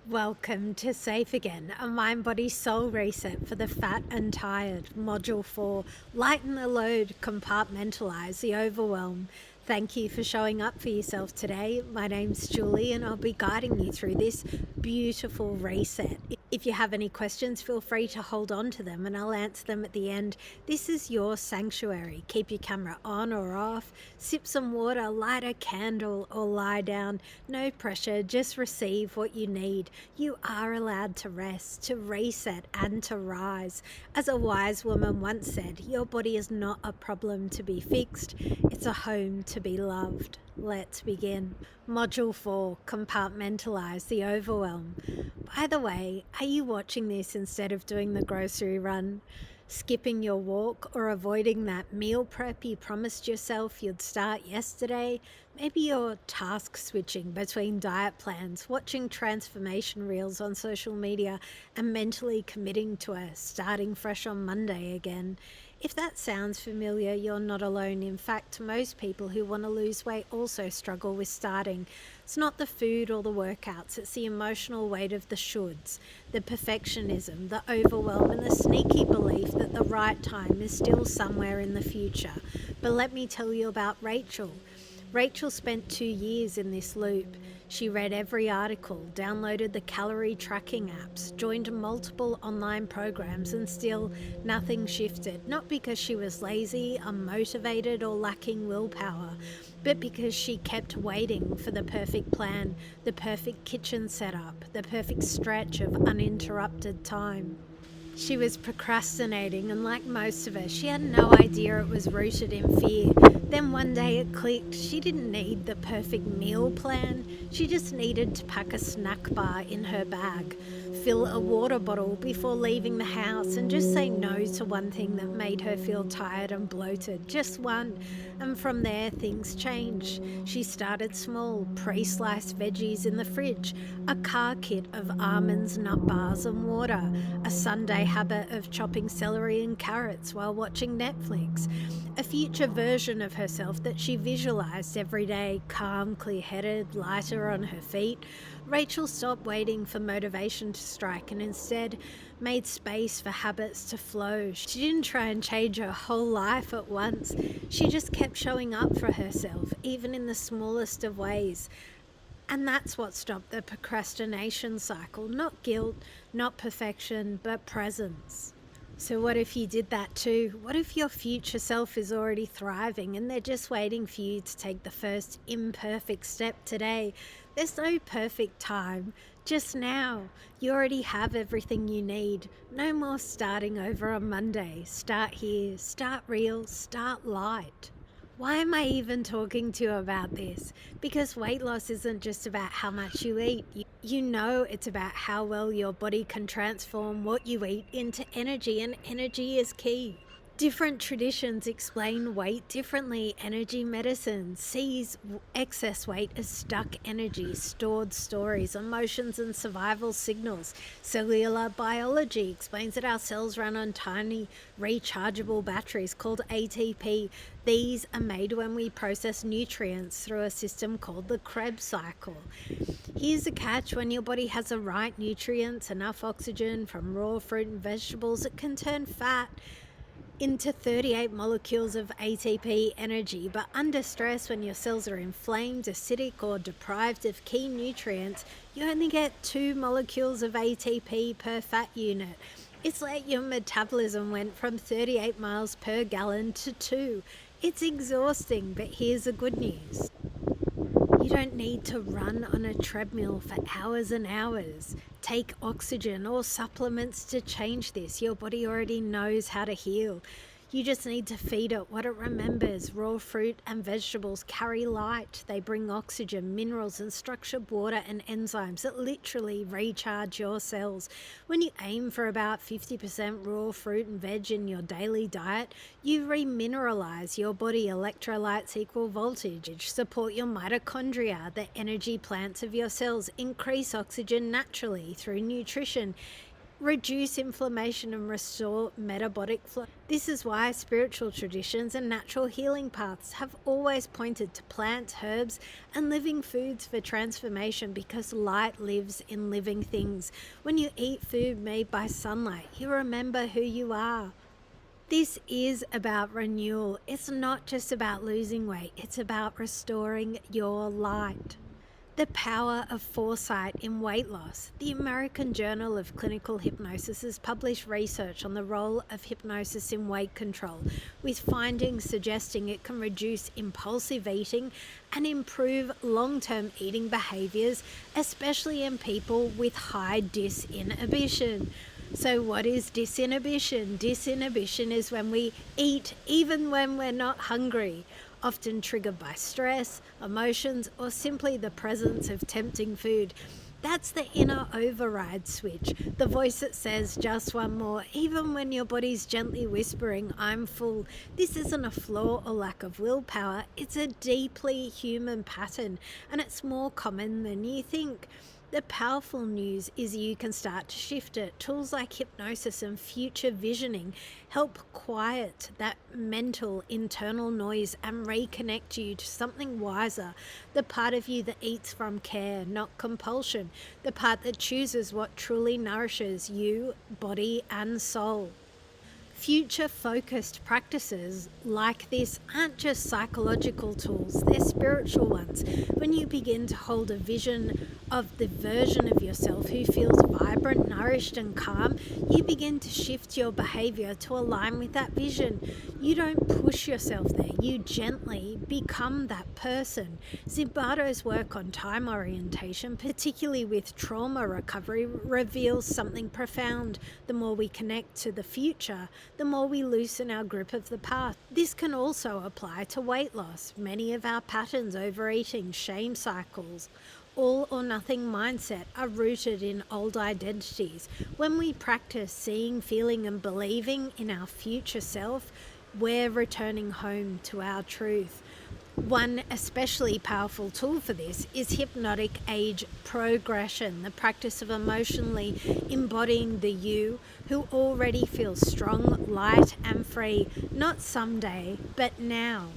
Welcome to Safe Again, a mind body soul reset for the fat and tired. Module 4, lighten the load, compartmentalize the overwhelm. Thank you for showing up for yourself today. My name's Julie and I'll be guiding you through this beautiful reset. If you have any questions, feel free to hold on to them and I'll answer them at the end. This is your sanctuary. Keep your camera on or off, sip some water, light a candle or lie down. No pressure, just receive what you need. You are allowed to rest, to reset and to rise. As a wise woman once said, your body is not a problem to be fixed, it's a home to be loved. Let's begin. Module 4, compartmentalize the overwhelm. By the way, are you watching this instead of doing the grocery run, skipping your walk, or avoiding that meal prep you promised yourself you'd start yesterday? Maybe you're task switching between diet plans, watching transformation reels on social media, and mentally committing to a starting fresh on Monday again. If that sounds familiar, you're not alone. In fact, most people who want to lose weight also struggle with starting. It's not the food or the workouts, it's the emotional weight of the shoulds, the perfectionism, the overwhelm, and the sneaky belief that the right time is still somewhere in the future. But let me tell you about Rachel. Rachel spent 2 years in this loop. She read every article, downloaded the calorie tracking apps, joined multiple online programs, and still nothing shifted. Not because she was lazy, unmotivated, or lacking willpower, but because she kept waiting for the perfect plan, the perfect kitchen setup, the perfect stretch of uninterrupted time. She was procrastinating, and like most of us, she had no idea it was rooted in fear. Then one day it clicked. She didn't need the perfect meal plan. She just needed to pack a snack bar in her bag, fill a water bottle before leaving the house, and just say no to one thing that made her feel tired and bloated. Just one. And from there, things changed. She started small, pre-sliced veggies in the fridge, a car kit of almonds, nut bars, and water, a Sunday habit of chopping celery and carrots while watching Netflix, a future version of herself that she visualized every day, calm, clear-headed, lighter on her feet. Rachel stopped waiting for motivation to strike and instead made space for habits to flow. She didn't try and change her whole life at once. She just kept showing up for herself, even in the smallest of ways. And that's what stopped the procrastination cycle. Not guilt, not perfection, but presence. So what if you did that too? What if your future self is already thriving and they're just waiting for you to take the first imperfect step today? There's no perfect time, just now. You already have everything you need. No more starting over on Monday. Start here, start real, start light. Why am I even talking to you about this? Because weight loss isn't just about how much you eat. You know it's about how well your body can transform what you eat into energy, and energy is key. Different traditions explain weight differently. Energy medicine sees excess weight as stuck energy, stored stories, emotions, and survival signals. Cellular biology explains that our cells run on tiny rechargeable batteries called ATP. These are made when we process nutrients through a system called the Krebs cycle. Here's the catch: when your body has the right nutrients, enough oxygen from raw fruit and vegetables, it can turn fat into 38 molecules of ATP energy. But under stress, when your cells are inflamed, acidic, or deprived of key nutrients, you only get 2 molecules of ATP per fat unit. It's like your metabolism went from 38 miles per gallon to 2. It's exhausting, but here's the good news. You don't need to run on a treadmill for hours and hours. Take oxygen or supplements to change this. Your body already knows how to heal. You just need to feed it what it remembers. Raw fruit and vegetables carry light. They bring oxygen, minerals, and structured water and enzymes that literally recharge your cells. When you aim for about 50% raw fruit and veg in your daily diet, you remineralize your body. Electrolytes equal voltage, support your mitochondria, the energy plants of your cells, increase oxygen naturally through nutrition. reduce inflammation and restore metabolic flow. This is why spiritual traditions and natural healing paths have always pointed to plants, herbs, and living foods for transformation, because light lives in living things. When you eat food made by sunlight, you remember who you are. This is about renewal. It's not just about losing weight, it's about restoring your light. The power of foresight in weight loss. The American Journal of Clinical Hypnosis has published research on the role of hypnosis in weight control, with findings suggesting it can reduce impulsive eating and improve long-term eating behaviors, especially in people with high disinhibition. So what is disinhibition? Disinhibition is when we eat even when we're not hungry, often triggered by stress, emotions, or simply the presence of tempting food. That's the inner override switch, the voice that says just one more, even when your body's gently whispering, I'm full. This isn't a flaw or lack of willpower, it's a deeply human pattern, and it's more common than you think. The powerful news is you can start to shift it. Tools like hypnosis and future visioning help quiet that mental internal noise and reconnect you to something wiser, the part of you that eats from care, not compulsion, the part that chooses what truly nourishes you, body and soul. Future-focused practices like this aren't just psychological tools, they're spiritual ones. When you begin to hold a vision of the version of yourself who feels vibrant, nourished and calm, you begin to shift your behavior to align with that vision. You don't push yourself there, you gently become that person. Zimbardo's work on time orientation, particularly with trauma recovery, reveals something profound. The more we connect to the future, the more we loosen our grip of the past. This can also apply to weight loss. Many of our patterns, overeating, shame cycles, all or nothing mindset, are rooted in old identities. When we practice seeing, feeling, and believing in our future self, we're returning home to our truth. One especially powerful tool for this is hypnotic age progression, the practice of emotionally embodying the you who already feels strong, light, and free, not someday, but now.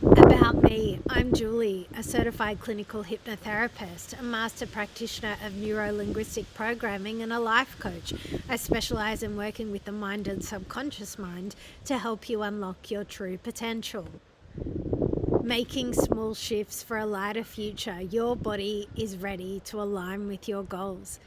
About me, I'm Julie, a certified clinical hypnotherapist, a master practitioner of neuro-linguistic programming, and a life coach. I specialize in working with the mind and subconscious mind to help you unlock your true potential. Making small shifts for a lighter future, your body is ready to align with your goals.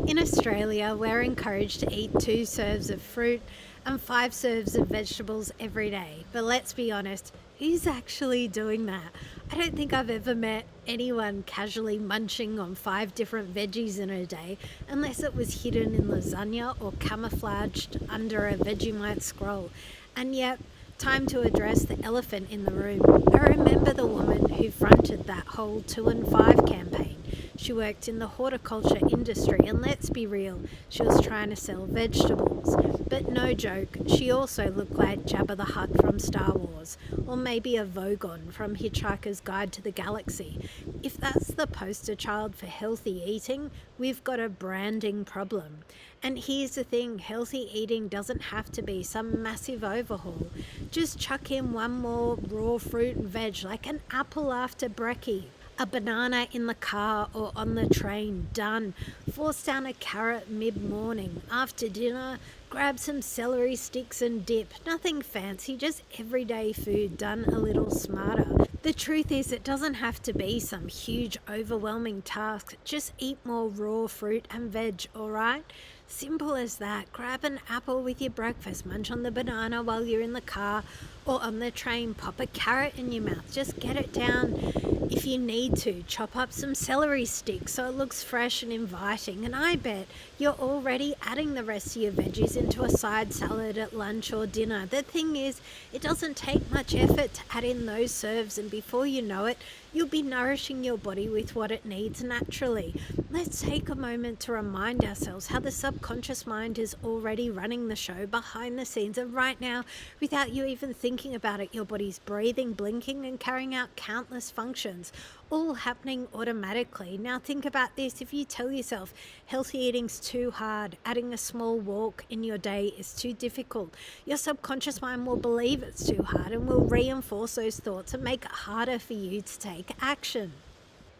In Australia, we're encouraged to eat 2 serves of fruit and 5 serves of vegetables every day. But let's be honest, who's actually doing that? I don't think I've ever met anyone casually munching on 5 different veggies in a day, unless it was hidden in lasagna or camouflaged under a Vegemite scroll. And yet, time to address the elephant in the room. I remember the woman who fronted that whole 2 and 5 campaign. She worked in the horticulture industry, and let's be real, she was trying to sell vegetables. But no joke, she also looked like Jabba the Hutt from Star Wars, or maybe a Vogon from Hitchhiker's Guide to the Galaxy. If that's the poster child for healthy eating, we've got a branding problem. And here's the thing, healthy eating doesn't have to be some massive overhaul. Just chuck in one more raw fruit and veg, like an apple after brekkie. A banana in the car or on the train, done. Force down a carrot mid-morning. After dinner, grab some celery sticks and dip. Nothing fancy, just everyday food done a little smarter. The truth is, it doesn't have to be some huge, overwhelming task. Just eat more raw fruit and veg, alright? Simple as that. Grab an apple with your breakfast, munch on the banana while you're in the car or on the train, pop a carrot in your mouth, just get it down. If you need to, chop up some celery sticks so it looks fresh and inviting, and I bet you're already adding the rest of your veggies into a side salad at lunch or dinner. The thing is, it doesn't take much effort to add in those serves, and before you know it, you'll be nourishing your body with what it needs naturally. Let's take a moment to remind ourselves how the subconscious mind is already running the show behind the scenes, and right now, without you even thinking thinking about it, your body's breathing, blinking, and carrying out countless functions, all happening automatically. Now think about this. If you tell yourself healthy eating's too hard, adding a small walk in your day is too difficult, your subconscious mind will believe it's too hard and will reinforce those thoughts and make it harder for you to take action.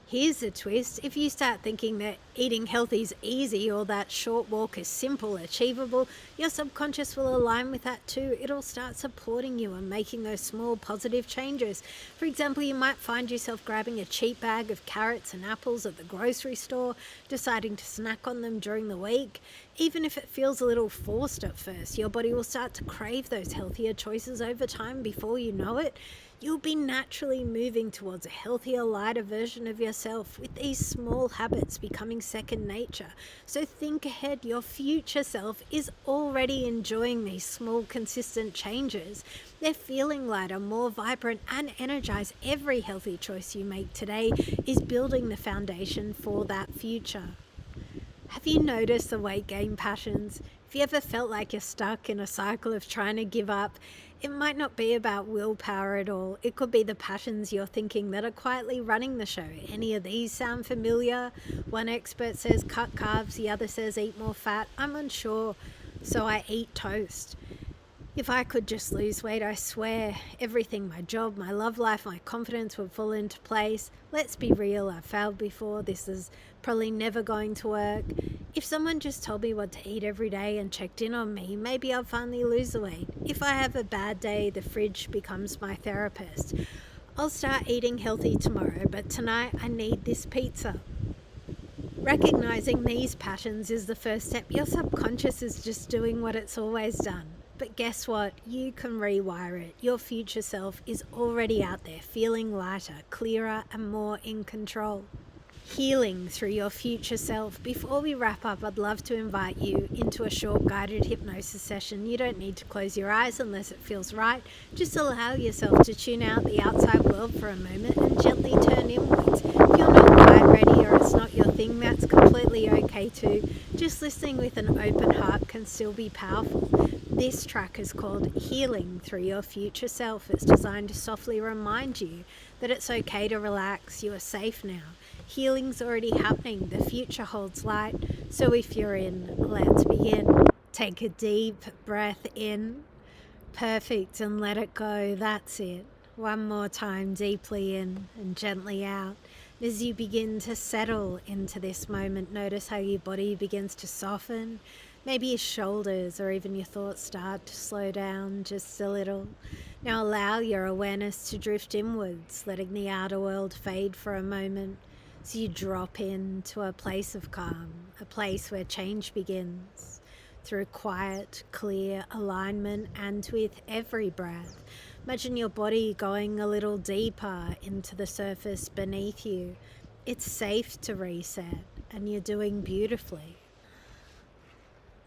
Here's a twist. If you start thinking that eating healthy is easy or that short walk is simple, achievable, your subconscious will align with that too. It'll start supporting you and making those small positive changes. For example, you might find yourself grabbing a cheap bag of carrots and apples at the grocery store, deciding to snack on them during the week. Even if it feels a little forced at first, your body will start to crave those healthier choices over time. Before you know it, you'll be naturally moving towards a healthier, lighter version of yourself, with these small habits becoming second nature. So think ahead. Your future self is already enjoying these small, consistent changes. They're feeling lighter, more vibrant, and energized. Every healthy choice you make today is building the foundation for that future. Have you noticed the weight gain patterns? If you ever felt like you're stuck in a cycle of trying to give up, it might not be about willpower at all. It could be the patterns you're thinking that are quietly running the show. Any of these sound familiar? One expert says cut carbs, the other says eat more fat. I'm unsure, so I eat toast. If I could just lose weight, I swear everything, my job, my love life, my confidence would fall into place. Let's be real, I've failed before. This is probably never going to work. If someone just told me what to eat every day and checked in on me, maybe I'll finally lose the weight. If I have a bad day, the fridge becomes my therapist. I'll start eating healthy tomorrow, but tonight I need this pizza. Recognizing these patterns is the first step. Your subconscious is just doing what it's always done. But guess what? You can rewire it. Your future self is already out there, feeling lighter, clearer, and more in control. Healing through your future self. Before we wrap up, I'd love to invite you into a short guided hypnosis session. You don't need to close your eyes unless it feels right. Just allow yourself to tune out the outside world for a moment and gently turn inwards. If you're not quite ready or it's not your thing, that's completely okay too. Just listening with an open heart can still be powerful. This track is called Healing Through Your Future Self. It's designed to softly remind you that it's okay to relax. You are safe now. Healing's already happening. The future holds light. So if you're in, let's begin. Take a deep breath in. Perfect. And let it go. That's it. One more time, deeply in and gently out. As you begin to settle into this moment, notice how your body begins to soften. Maybe your shoulders or even your thoughts start to slow down just a little. Now allow your awareness to drift inwards, letting the outer world fade for a moment. So you drop into a place of calm, a place where change begins through quiet, clear alignment, and with every breath. Imagine your body going a little deeper into the surface beneath you. It's safe to reset, and you're doing beautifully.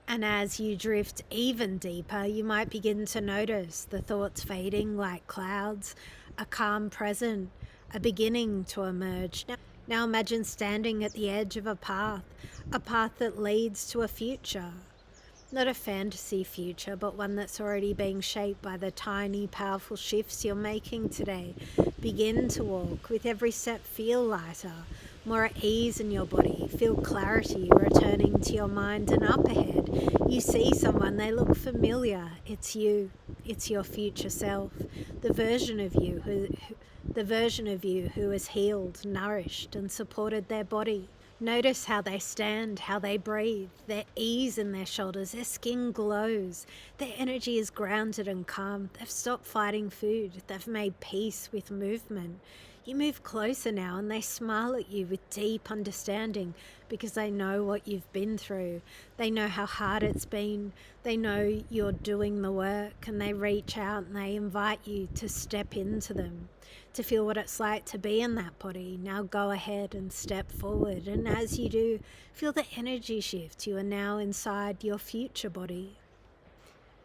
And as you drift even deeper, you might begin to notice the thoughts fading like clouds, a calm present, a beginning to emerge. Now imagine standing at the edge of a path that leads to a future. Not a fantasy future, but one that's already being shaped by the tiny, powerful shifts you're making today. Begin to walk. With every step, feel lighter, more at ease in your body. Feel clarity returning to your mind, and up ahead, you see someone, they look familiar. It's you. It's your future self. The version of you who has healed, nourished, and supported their body. Notice how they stand, how they breathe, their ease in their shoulders, their skin glows, their energy is grounded and calm. They've stopped fighting food, they've made peace with movement. You move closer now and they smile at you with deep understanding because they know what you've been through. They know how hard it's been. They know you're doing the work, and they reach out and they invite you to step into them, to feel what it's like to be in that body. Now go ahead and step forward, and as you do, feel the energy shift. You are now inside your future body.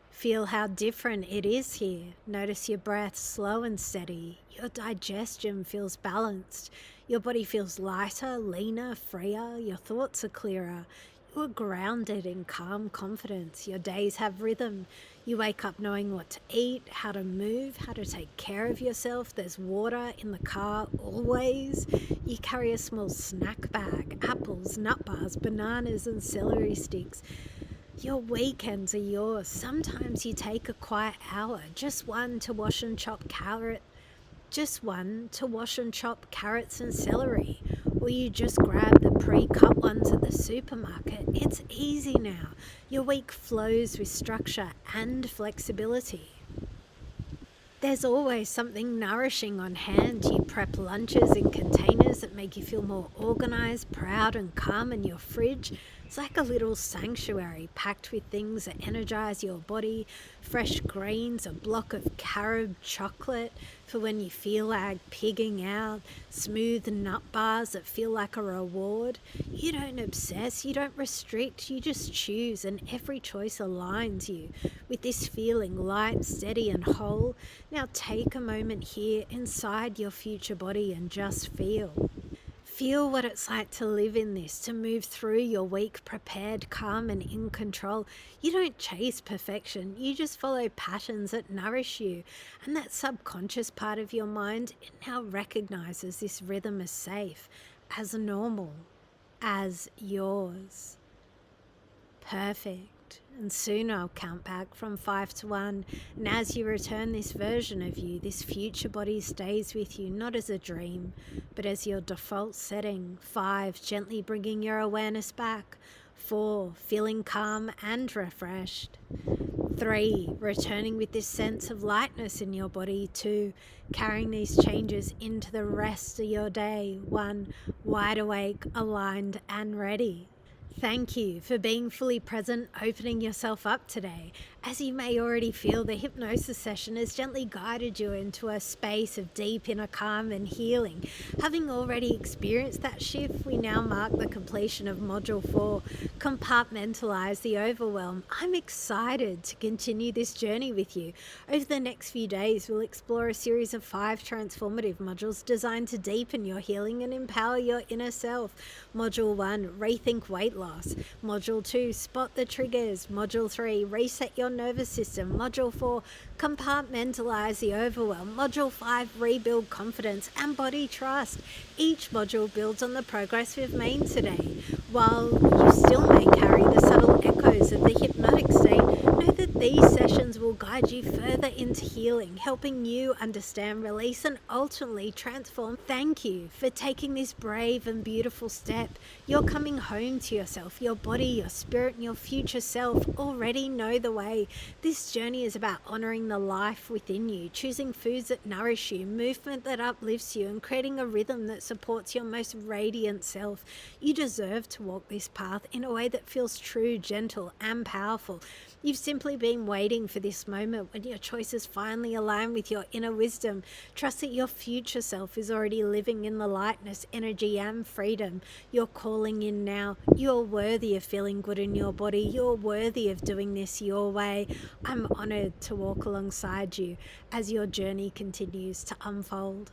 Feel how different it is here. Notice your breath slow and steady. Your digestion feels balanced. Your body feels lighter, leaner, freer. Your thoughts are clearer. You are grounded in calm confidence. Your days have rhythm. You wake up knowing what to eat, how to move, how to take care of yourself. There's water in the car always. You carry a small snack bag, apples, nut bars, bananas, and celery sticks. Your weekends are yours. Sometimes you take a quiet hour, just one to wash and chop carrots and celery, or you just grab the pre-cut ones at the supermarket. It's easy now. Your week flows with structure and flexibility. There's always something nourishing on hand. You prep lunches in containers that make you feel more organized, proud, and calm in your fridge. It's like a little sanctuary packed with things that energize your body. Fresh greens, a block of carob chocolate for when you feel like pigging out, smooth nut bars that feel like a reward. You don't obsess, you don't restrict, you just choose, and every choice aligns you with this feeling light, steady, and whole. Now take a moment here inside your future body and just feel. Feel what it's like to live in this, to move through your week prepared, calm, and in control. You don't chase perfection, you just follow patterns that nourish you. And that subconscious part of your mind, it now recognizes this rhythm as safe, as normal, as yours. Perfect. And soon I'll count back from 5 to 1. And as you return, this version of you, this future body stays with you, not as a dream, but as your default setting. 5, gently bringing your awareness back. 4, feeling calm and refreshed. 3, returning with this sense of lightness in your body. 2, carrying these changes into the rest of your day. 1, wide awake, aligned, and ready. Thank you for being fully present, opening yourself up today. As you may already feel, the hypnosis session has gently guided you into a space of deep inner calm and healing. Having already experienced that shift, we now mark the completion of Module 4, Compartmentalize the Overwhelm. I'm excited to continue this journey with you. Over the next few days, we'll explore a series of 5 transformative modules designed to deepen your healing and empower your inner self. Module 1, Rethink Weight Loss. Module 2, Spot the Triggers. Module 3, Reset Your Nervous System. Module 4, Compartmentalize the Overwhelm. Module 5, Rebuild Confidence and Body Trust. Each module builds on the progress we've made today. While you still may carry the subtle echoes of the hypnotic state, know that these sessions will guide you further into healing, helping you understand, release, and ultimately transform. Thank you for taking this brave and beautiful step. You're coming home to yourself. Your body, your spirit, and your future self already know the way. This journey is about honoring the life within you, choosing foods that nourish you, movement that uplifts you, and creating a rhythm that supports your most radiant self. You deserve to walk this path in a way that feels true, gentle, and powerful. You've simply been waiting for this moment when your choices finally align with your inner wisdom. Trust that your future self is already living in the lightness, energy, and freedom. You're calling in now. You're worthy of feeling good in your body. You're worthy of doing this your way. I'm honored to walk alongside you as your journey continues to unfold.